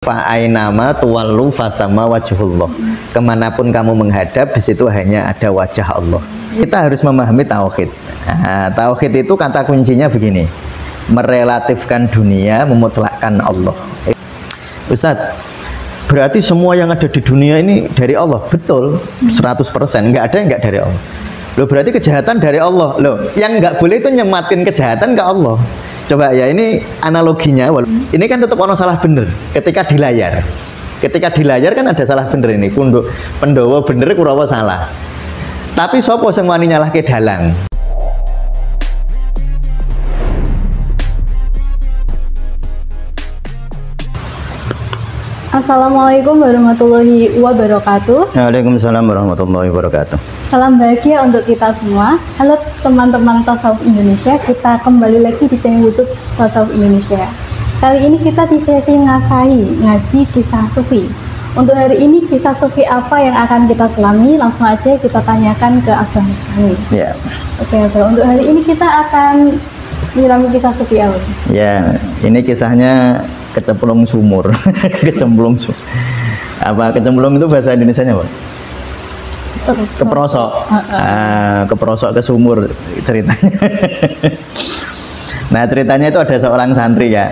Fa'ainama tuwallu fathamma wajhullah. Kemanapun kamu menghadap, di situ hanya ada wajah Allah. Kita harus memahami tauhid. Nah, tauhid itu kata kuncinya begini: merelatifkan dunia, memutlakkan Allah. Ustadz, berarti semua yang ada di dunia ini dari Allah? Betul, 100%. Nggak ada yang nggak dari Allah. Loh, berarti kejahatan dari Allah. Loh, yang nggak boleh itu nyematin kejahatan ke Allah. Coba ya, ini analoginya. Ini kan tetap ono salah bener ketika di layar. Ketika di layar kan ada salah bener ini. Pendowo bener, Kurawa salah. Tapi sopo sing wani nyalahke dalang? Assalamualaikum warahmatullahi wabarakatuh. Waalaikumsalam warahmatullahi wabarakatuh. Salam bahagia untuk kita semua. Halo teman-teman Tasawuf Indonesia, kita kembali lagi di channel YouTube Tasawuf Indonesia. Kali ini kita di sesi ngaji kisah sufi. Untuk hari ini kisah sufi apa yang akan kita selami? Langsung aja kita tanyakan ke Abah Mustami. Ya. Oke, Abah. Untuk hari ini kita akan menyelami kisah sufi apa? Ya, ini kisahnya kecemplung sumur. Kecemplung sumur. Apa kecemplung itu bahasa Indonesianya, Pak? Keprosok. Keprosok ke sumur ceritanya. Nah, ceritanya itu ada seorang santri ya.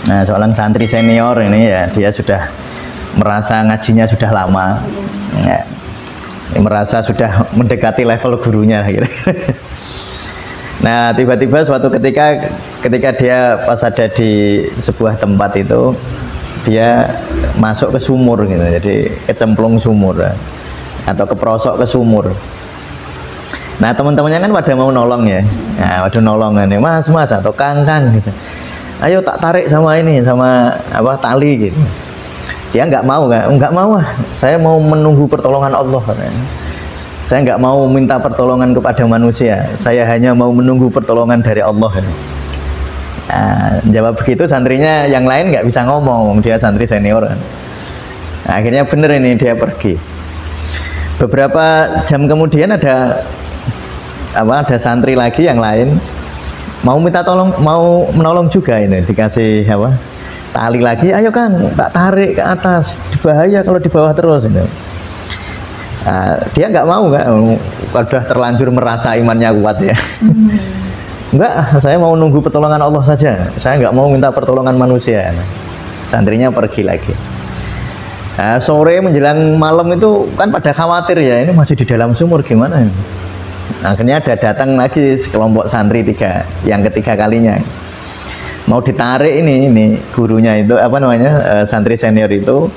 Nah, seorang santri senior ini ya, dia sudah merasa ngajinya sudah lama. Ya, merasa sudah mendekati level gurunya akhirnya. Nah, tiba-tiba suatu ketika dia pas ada di sebuah tempat itu, dia masuk ke sumur gitu, jadi kecemplung sumur atau keprosok ke sumur. Nah, teman-temannya kan pada mau nolong ya. Nah, pada nolong kan, mas atau kang gitu. Ayo tak tarik sama ini, sama apa tali gitu. Dia nggak mau, nggak mau. Saya mau menunggu pertolongan Allah. Saya nggak mau minta pertolongan kepada manusia. Saya hanya mau menunggu pertolongan dari Allah. Nah, jawab begitu, santrinya yang lain nggak bisa ngomong. Dia santri senior. Nah, akhirnya bener ini, dia pergi. Beberapa jam kemudian ada santri lagi yang lain mau minta tolong, mau menolong juga ini, dikasih tali lagi. Ayo Kang, tak tarik ke atas, bahaya kalau di bawah terus ini. Nah, dia nggak mau, udah terlanjur merasa imannya kuat ya. Enggak, saya mau nunggu pertolongan Allah saja. Saya nggak mau minta pertolongan manusia. Santrinya pergi lagi. Nah, sore menjelang malam itu kan pada khawatir ya, ini masih di dalam sumur gimana ini? Akhirnya datang lagi sekelompok santri yang ketiga kalinya. Mau ditarik ini gurunya itu santri senior itu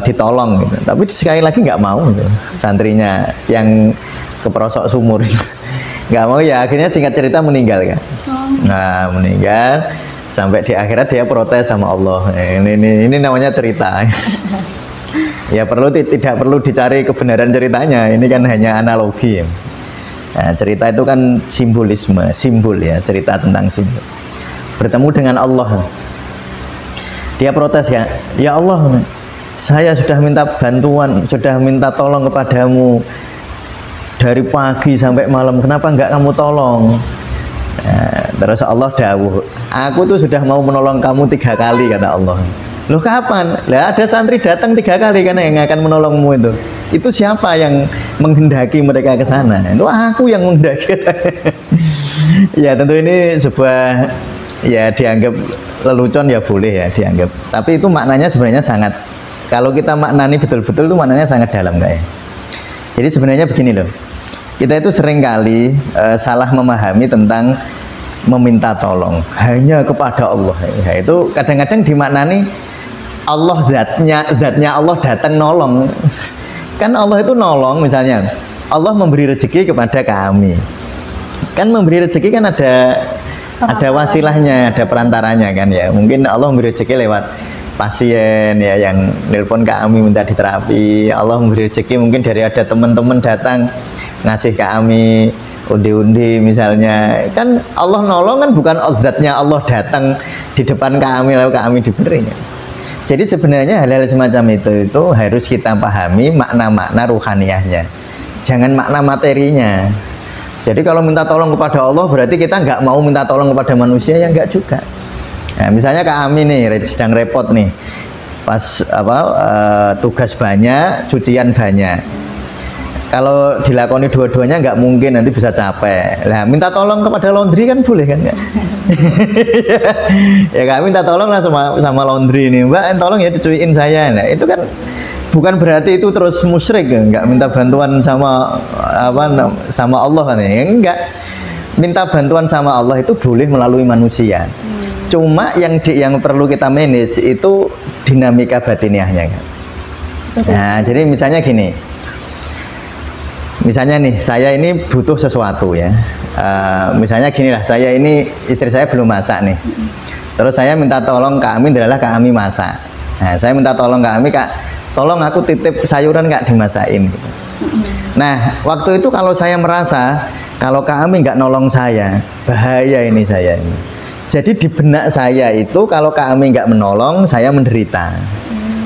ditolong gitu. Tapi sekali lagi nggak mau gitu. Santrinya yang keprosok sumur itu nggak mau ya, akhirnya singkat cerita meninggal kan. Nah, meninggal sampai di akhirat dia protes sama Allah. Ini namanya cerita. Ya tidak perlu dicari kebenaran ceritanya, ini kan hanya analogi. Nah, cerita itu kan simbol ya, cerita tentang simbol. Bertemu dengan Allah, dia protes ya Allah, saya sudah minta bantuan, sudah minta tolong kepadamu dari pagi sampai malam, kenapa enggak kamu tolong? Nah, terus Allah dawuh, aku tuh sudah mau menolong kamu 3 kali, kata Allah. Loh kapan? Lah ada santri datang 3 kali kan yang akan menolongmu itu. Itu siapa yang menghendaki mereka ke sana? Itu aku yang menghendaki. Ya tentu ini sebuah, ya dianggap lelucon ya boleh ya dianggap. Tapi itu maknanya sebenarnya sangat, kalau kita maknani betul-betul itu maknanya sangat dalam ya. Jadi sebenarnya begini loh. Kita itu seringkali salah memahami tentang meminta tolong hanya kepada Allah. Ya, itu kadang-kadang dimaknani Allah zatnya Allah datang nolong. Kan Allah itu nolong, misalnya Allah memberi rezeki kepada kami. Kan memberi rezeki kan ada wasilahnya, ada perantaranya kan ya. Mungkin Allah memberi rezeki lewat pasien ya yang nelpon kami minta diterapi. Allah memberi rezeki mungkin dari ada teman-teman datang ngasih kami undi-undi misalnya. Kan Allah nolong kan bukan zatnya Allah datang di depan kami lalu kami diberinya. Jadi sebenarnya hal-hal semacam itu harus kita pahami makna-makna ruhaniyahnya, jangan makna materinya. Jadi kalau minta tolong kepada Allah berarti kita nggak mau minta tolong kepada manusia, ya nggak juga. Nah, misalnya Kak Ami nih sedang repot nih, pas tugas banyak, cucian banyak. Kalau dilakoni dua-duanya nggak mungkin, nanti bisa capek. Nah, minta tolong kepada laundry kan boleh kan? Ya Kak, minta tolong lah sama laundry nih, Mbak, tolong ya dicuciin saya. Nah, itu kan bukan berarti itu terus musyrik, nggak minta bantuan sama sama Allah kan ya? Enggak. Minta bantuan sama Allah itu boleh melalui manusia. Cuma yang perlu kita manage itu dinamika batiniahnya kan? Nah, jadi misalnya gini. Misalnya nih, saya ini butuh sesuatu ya. Misalnya gini lah, saya ini istri saya belum masak nih. Terus saya minta tolong Kak Ami, adalah Kak Ami masak. Nah, saya minta tolong Kak Ami, Kak, tolong aku titip sayuran Kak dimasakin. Gitu. Nah, waktu itu kalau saya merasa kalau Kak Ami nggak nolong saya, bahaya ini saya ini. Jadi di benak saya itu kalau Kak Ami nggak menolong, saya menderita.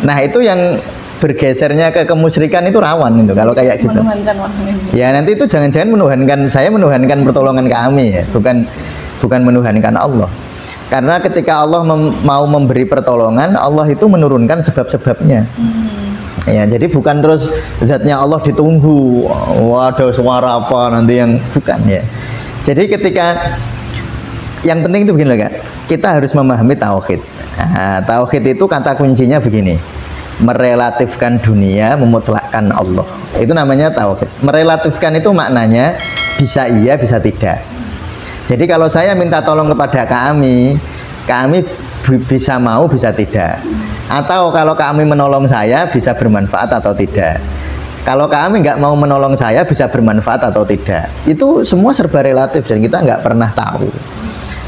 Nah, itu yang bergesernya ke kemusyrikan itu rawan itu kalau kayak gitu. Ya nanti itu jangan-jangan saya menuhankan pertolongan kami ya, bukan menuhankan Allah. Karena ketika Allah mau memberi pertolongan, Allah itu menurunkan sebab-sebabnya. Ya, jadi bukan terus zatnya Allah ditunggu. Waduh, suara apa nanti yang bukan ya. Jadi ketika yang penting itu begini loh Kak, kita harus memahami tauhid. Nah, tauhid itu kata kuncinya begini. Merelatifkan dunia, memutlakkan Allah. Itu namanya tauhid. Merelatifkan itu maknanya bisa iya, bisa tidak. Jadi kalau saya minta tolong kepada kami bisa mau, bisa tidak. Atau kalau kami menolong saya, bisa bermanfaat atau tidak. Kalau kami nggak mau menolong saya, bisa bermanfaat atau tidak. Itu semua serba relatif dan kita nggak pernah tahu.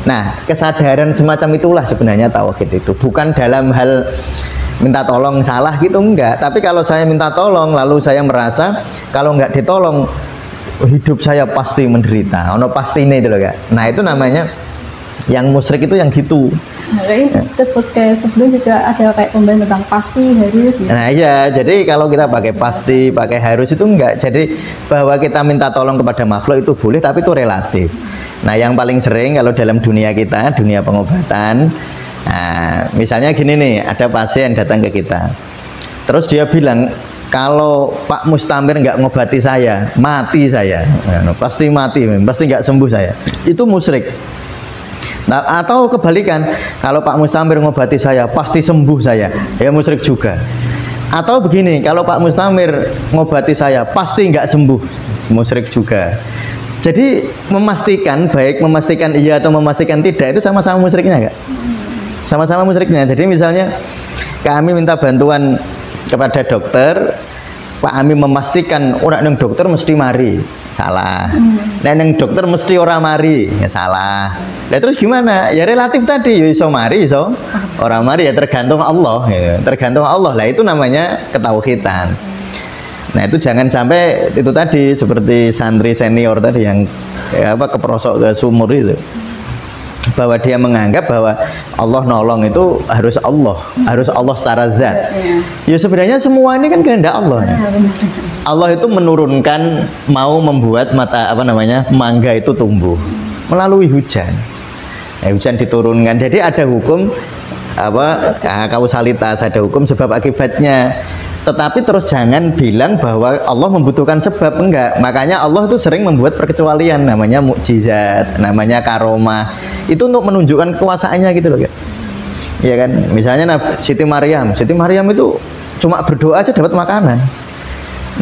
Nah, kesadaran semacam itulah sebenarnya tauhid itu. Bukan dalam hal minta tolong salah gitu, enggak. Tapi kalau saya minta tolong lalu saya merasa kalau enggak ditolong hidup saya pasti menderita, ono pasti ini itu loh Kak. Nah, itu namanya yang musyrik itu yang gitu. Nah, kayak sebelum juga ada kayak pembahasan tentang pasti, harus ya. Nah iya, jadi kalau kita pakai pasti, pakai harus itu enggak. Jadi bahwa kita minta tolong kepada makhluk itu boleh, tapi itu relatif. Nah, yang paling sering kalau dalam dunia kita, dunia pengobatan, nah, misalnya gini nih, ada pasien datang ke kita, terus dia bilang, kalau Pak Mustamir nggak ngobati saya, mati saya, nah, pasti mati, pasti nggak sembuh saya. Itu musyrik. Nah, atau kebalikan, kalau Pak Mustamir ngobati saya, pasti sembuh saya, ya musyrik juga. Atau begini, kalau Pak Mustamir ngobati saya, pasti nggak sembuh, musyrik juga. Jadi memastikan, baik memastikan iya atau memastikan tidak, itu sama-sama musyriknya Kak. Sama-sama musyriknya. Jadi misalnya kami minta bantuan kepada dokter, Pak Ami memastikan orang yang dokter mesti mari, salah. Dan yang dokter mesti orang mari, ya salah. Nah, terus gimana? Ya relatif tadi, ya iso mari, iso orang mari, ya tergantung Allah, ya. Tergantung Allah. Lah itu namanya ketauhidan. Nah, itu jangan sampai itu tadi seperti santri senior tadi yang keprosok ke sumur itu, bahwa dia menganggap bahwa Allah nolong itu harus Allah secara zat. Ya sebenarnya semua ini kan kehendak Allah. Allah itu menurunkan, mau membuat mangga itu tumbuh melalui hujan. Hujan diturunkan. Jadi ada hukum kausalitas, ada hukum sebab akibatnya. Tetapi terus jangan bilang bahwa Allah membutuhkan sebab, enggak. Makanya Allah itu sering membuat perkecualian, namanya mukjizat, namanya karomah. Itu untuk menunjukkan kekuasaannya gitu loh, Kak. Iya kan? Misalnya Siti Maryam itu cuma berdoa aja dapat makanan.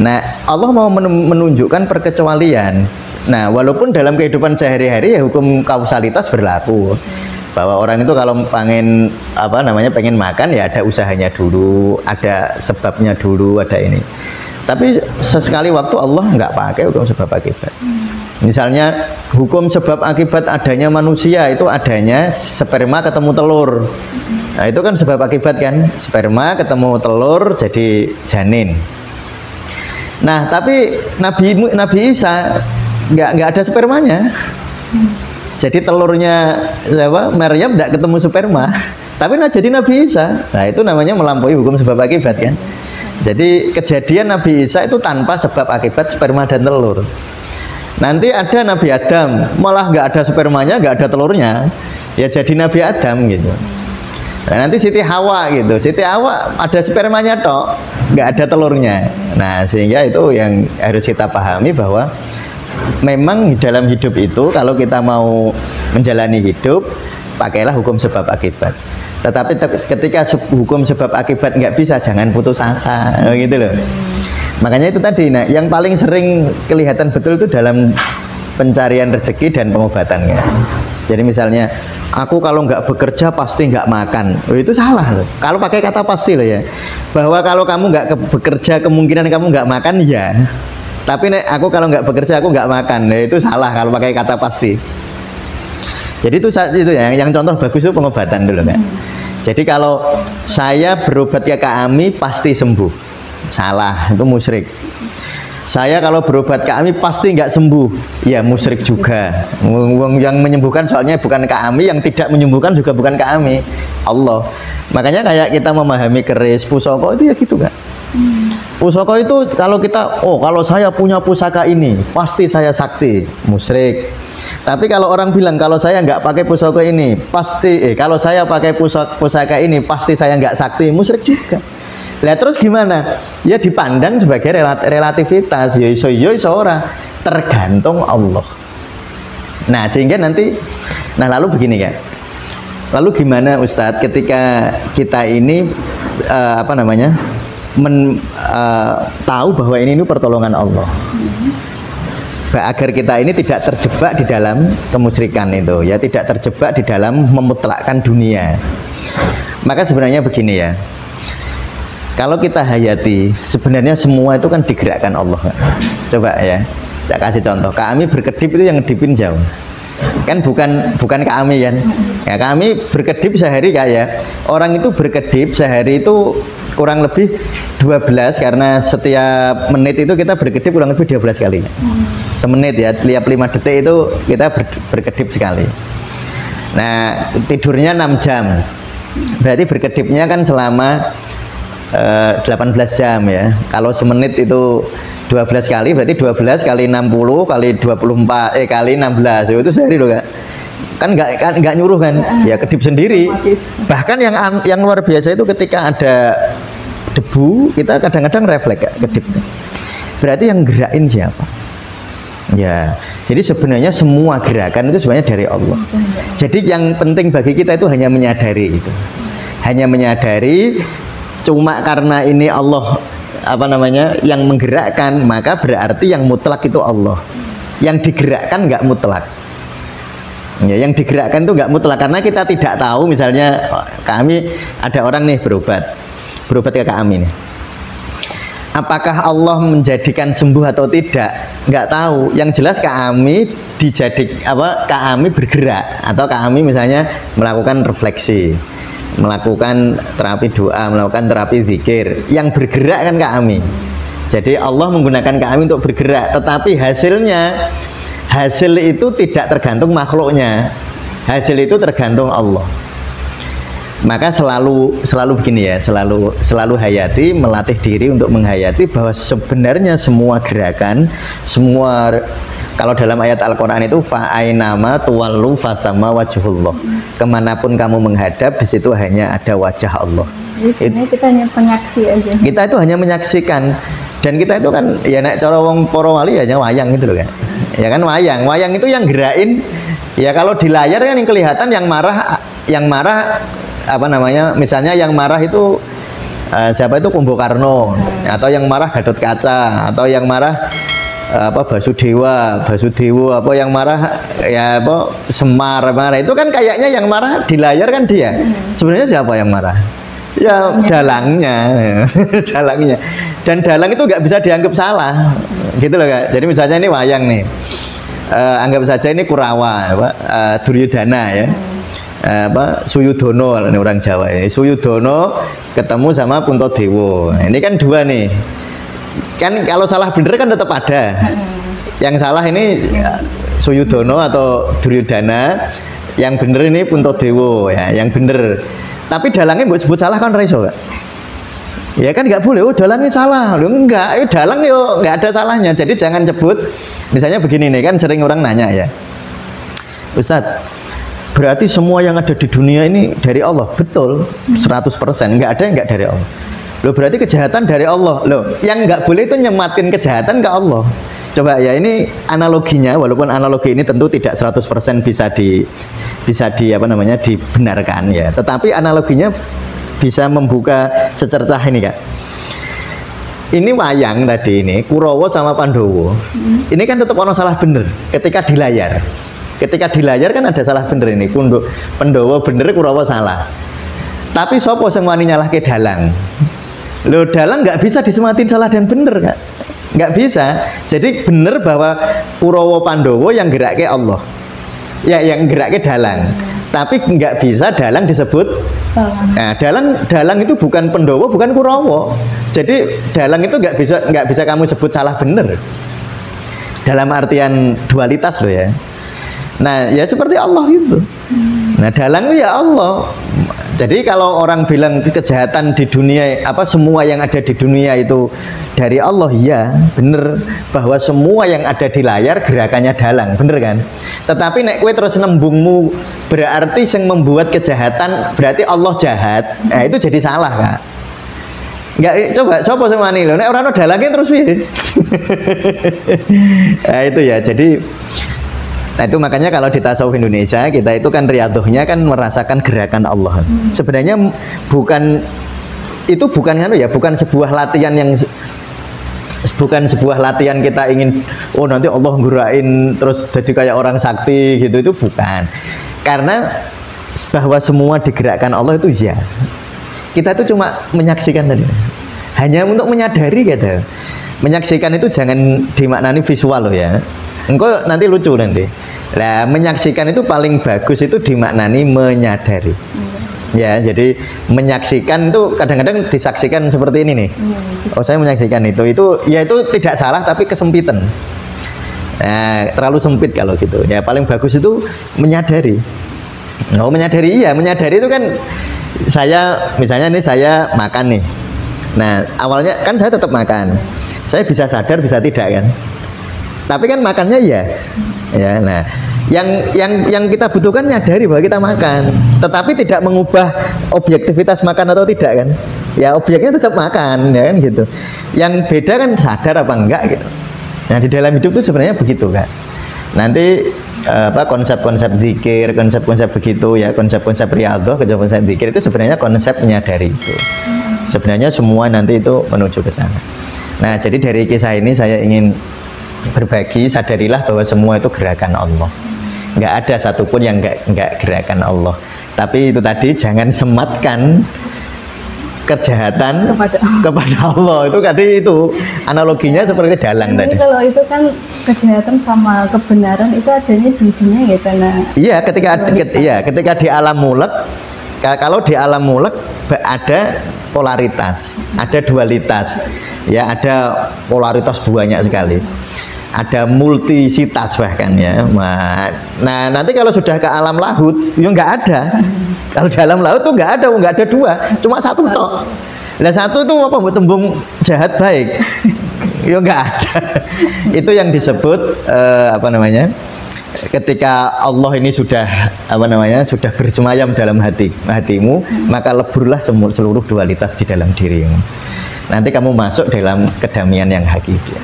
Nah, Allah mau menunjukkan perkecualian. Nah, walaupun dalam kehidupan sehari-hari ya hukum kausalitas berlaku. Bahwa orang itu kalau pengen pengen makan ya ada usahanya dulu, ada sebabnya dulu, ada ini. Tapi sesekali waktu Allah nggak pakai hukum sebab akibat. Misalnya hukum sebab akibat adanya manusia itu adanya sperma ketemu telur. Nah, itu kan sebab akibat kan, sperma ketemu telur jadi janin. Nah, tapi Nabi Isa nggak ada spermanya. Jadi telurnya Maryam tidak ketemu sperma, tapi jadi Nabi Isa. Nah, itu namanya melampaui hukum sebab akibat kan. Jadi kejadian Nabi Isa itu tanpa sebab akibat sperma dan telur. Nanti ada Nabi Adam, malah nggak ada spermanya, nggak ada telurnya, ya jadi Nabi Adam gitu. Nah, nanti Siti Hawa gitu, Siti Hawa ada spermanya tok, nggak ada telurnya. Nah, sehingga itu yang harus kita pahami bahwa memang dalam hidup itu kalau kita mau menjalani hidup, pakailah hukum sebab akibat. Tetapi ketika hukum sebab akibat nggak bisa, jangan putus asa, gitu loh. Makanya itu tadi, nah, yang paling sering kelihatan betul itu dalam pencarian rezeki dan pengobatannya. Jadi misalnya, aku kalau nggak bekerja pasti nggak makan. Oh, itu salah loh. Kalau pakai kata pasti loh ya. Bahwa kalau kamu nggak bekerja kemungkinan kamu nggak makan ya. Tapi aku kalau nggak bekerja aku nggak makan. Nah, itu salah kalau pakai kata pasti. Jadi itu ya. Yang contoh bagus itu pengobatan dulu kan. Jadi kalau saya berobat ke Kami pasti sembuh. Salah, itu musyrik. Saya kalau berobat ke Kami pasti nggak sembuh, ya musyrik juga. Yang menyembuhkan soalnya bukan Kami, yang tidak menyembuhkan juga bukan Kami, Allah. Makanya kayak kita memahami keris pusaka itu ya gitu kan. Pusaka itu kalau kita, oh kalau saya punya pusaka ini pasti saya sakti, musyrik. Tapi kalau orang bilang kalau saya nggak pakai pusaka ini pasti, kalau saya pakai pusaka ini pasti saya nggak sakti, musyrik juga. Lah terus gimana? Ya dipandang sebagai relativitas, yo iso ora, tergantung Allah. Nah, sehingga nanti lalu begini kan. Lalu gimana Ustadz ketika kita ini tahu bahwa ini pertolongan Allah. Agar kita ini tidak terjebak di dalam kemusyrikan itu, ya tidak terjebak di dalam memutlakkan dunia. Maka sebenarnya begini ya. Kalau kita hayati, sebenarnya semua itu kan digerakkan Allah. Coba ya, saya kasih contoh. Kami berkedip itu yang ngedipin jauh. Kan bukan Kami kan. Ya, Kami berkedip sehari kayak orang itu berkedip sehari itu kurang lebih 12 karena setiap menit itu kita berkedip kurang lebih 12 kali. Semenit ya, tiap 5 detik itu kita berkedip sekali. Nah, tidurnya 6 jam. Berarti berkedipnya kan selama 18 jam ya. Kalau semenit itu 12 kali, berarti 12 kali 60 kali 24 kali 16 itu sehari loh kan nggak nyuruh kan, ya kedip sendiri. Bahkan yang luar biasa itu ketika ada debu kita kadang-kadang refleks kedip. Berarti yang gerakin siapa? Ya, jadi sebenarnya semua gerakan itu sebenarnya dari Allah. Jadi yang penting bagi kita itu hanya menyadari itu, hanya menyadari. Cuma karena ini Allah yang menggerakkan, maka berarti yang mutlak itu Allah. Yang digerakkan nggak mutlak. Ya, yang digerakkan itu nggak mutlak karena kita tidak tahu. Misalnya Kami ada orang nih berobat ke Kami nih. Apakah Allah menjadikan sembuh atau tidak? Nggak tahu. Yang jelas Kami Kami bergerak atau Kami misalnya melakukan refleksi, melakukan terapi doa, melakukan terapi zikir. Yang bergerak kan Kami. Jadi Allah menggunakan Kami untuk bergerak, tetapi hasil itu tidak tergantung makhluknya. Hasil itu tergantung Allah. Maka selalu begini ya, selalu hayati, melatih diri untuk menghayati bahwa sebenarnya semua gerakan, kalau dalam ayat Al-Quran itu fa'ainama tuwallu fathamma wajhullah. Kemanapun kamu menghadap, di situ hanya ada wajah Allah. Jadi kita hanya penyaksi aja. Kita itu hanya menyaksikan. Dan kita itu kan ya nek cara wong para wali hanya wayang gitu loh kan. Ya kan wayang itu yang gerakin. Ya kalau di layar kan yang kelihatan yang marah misalnya yang marah itu siapa itu Kumbokarno, atau yang marah Gatot Kaca, atau yang marah Basudewa, apa yang marah ya Semar marah. Itu kan kayaknya yang marah di layar kan dia. Sebenarnya siapa yang marah? Ya dalangnya. Dalangnya. Dan dalang itu nggak bisa dianggap salah. Gitu loh Kak. Jadi misalnya ini wayang nih. Anggap saja ini Kurawa, Duryodhana ya. Suyudono ini orang Jawa ya. Suyudono ketemu sama Puntadewa. Ini kan dua nih. Kan kalau salah bener kan tetap ada. Yang salah ini Suyudono atau Duryodhana, yang bener ini Puntadewa ya, yang bener. Tapi dalangnya buat sebut salah kan raiso Kak. Ya kan nggak boleh, dalangnya salah. Loh enggak, dalang nggak ada salahnya. Jadi jangan sebut. Misalnya begini nih kan sering orang nanya ya, Ustadz, berarti semua yang ada di dunia ini dari Allah. Betul, 100%, nggak ada yang nggak dari Allah. Loh, berarti kejahatan dari Allah. Loh, yang nggak boleh itu nyematin kejahatan ke Allah. Coba ya, ini analoginya, walaupun analogi ini tentu tidak 100% bisa apa namanya, dibenarkan ya, tetapi analoginya bisa membuka secercah ini, Kak. Ini wayang tadi, ini Kurawa sama Pandowo. Ini kan tetap ono salah bener ketika di layar. Ketika di layar kan ada salah bener ini. Pandowo bener, Kurawa salah. Tapi sopo sing wani nyalahke dalang? Loh, dalang nggak bisa disematin salah dan bener, Kak. Nggak bisa. Jadi bener bahwa Kurawa Pandowo yang gerake Allah. Ya, yang gerake dalang. Tapi nggak bisa dalang disebut salah. Nah, dalang itu bukan Pandowo, bukan Kurawa. Jadi dalang itu nggak bisa kamu sebut salah bener. Dalam artian dualitas loh ya. Nah, ya seperti Allah itu. Nah, dalang itu ya Allah. Jadi kalau orang bilang kejahatan di dunia, apa semua yang ada di dunia itu dari Allah, ya bener bahwa semua yang ada di layar gerakannya dalang, bener kan? Tetapi nek kowe terus nembungmu berarti yang membuat kejahatan berarti Allah jahat, nah itu jadi salah, Kak. Enggak, coba coba semani lho, nek ora ono dalangnya terus piye? Nah itu ya, jadi nah itu makanya kalau di tasawuf Indonesia kita itu kan riyadhahnya kan merasakan gerakan Allah. Sebenarnya bukan bukan sebuah latihan yang kita ingin nanti Allah ngurain terus jadi kayak orang sakti gitu, itu bukan. Karena bahwa semua digerakkan Allah itu ya. Kita itu cuma menyaksikan tadi. Hanya untuk menyadari gitu. Menyaksikan itu jangan dimaknani visual loh ya. Engkau nanti lucu nanti. Nah, menyaksikan itu paling bagus itu dimaknani menyadari. Ya, jadi menyaksikan itu kadang-kadang disaksikan seperti ini nih. Oh, saya menyaksikan itu ya itu tidak salah tapi kesempitan. Nah, terlalu sempit kalau gitu. Ya, paling bagus itu menyadari. Oh, menyadari, iya, menyadari itu kan saya misalnya nih saya makan nih. Nah, awalnya kan saya tetap makan. Saya bisa sadar bisa tidak kan? Tapi kan makannya iya. Ya, nah, yang kita butuhkan nyadari bahwa kita makan, tetapi tidak mengubah objektivitas makan atau tidak kan? Ya objeknya tetap makan, ya kan gitu. Yang beda kan sadar apa enggak gitu. Nah di dalam hidup itu sebenarnya begitu, Kak. Nanti konsep-konsep zikir, konsep-konsep begitu ya, konsep-konsep riyadhah, konsep-konsep zikir itu sebenarnya konsep menyadari itu. Sebenarnya semua nanti itu menuju ke sana. Nah jadi dari kisah ini saya ingin berbagi, sadarilah bahwa semua itu gerakan Allah. Nggak ada satupun yang nggak gerakan Allah. Tapi itu tadi jangan sematkan kejahatan kepada Allah. Itu tadi itu analoginya seperti dalang tadi. Kalau itu kan kejahatan sama kebenaran itu adanya di dunia gitu. Nah. Iya, ketika di alam mulek, kalau di alam mulek ada polaritas, ada dualitas. Ya, ada polaritas banyak sekali. Ada multisitas bahkan ya. Nah nanti kalau sudah ke alam laut ya nggak ada. Kalau di alam laut tuh nggak ada dua, cuma satu tok. Nah satu itu apa? Tembung jahat baik ya nggak ada. Itu yang disebut ketika Allah ini sudah sudah bersemayam dalam hatimu, maka leburlah seluruh dualitas di dalam dirimu. Nanti kamu masuk dalam kedamaian yang hakiki.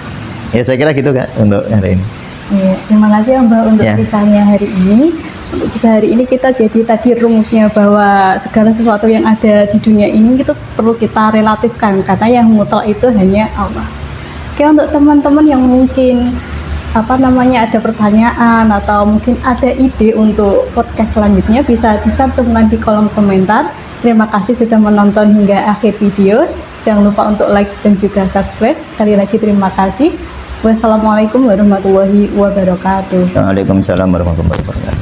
Ya saya kira gitu, Kak, untuk hari ini. Ya, terima kasih ya Mbak untuk kisahnya hari ini. Untuk kisah hari ini kita jadi tadi rumusnya bahwa segala sesuatu yang ada di dunia ini itu perlu kita relatifkan karena yang mutlak itu hanya Allah. Oke, untuk teman-teman yang mungkin ada pertanyaan atau mungkin ada ide untuk podcast selanjutnya bisa dicantumkan di kolom komentar. Terima kasih sudah menonton hingga akhir video. Jangan lupa untuk like dan juga subscribe. Sekali lagi terima kasih. Wassalamualaikum warahmatullahi wabarakatuh. Waalaikumsalam warahmatullahi wabarakatuh.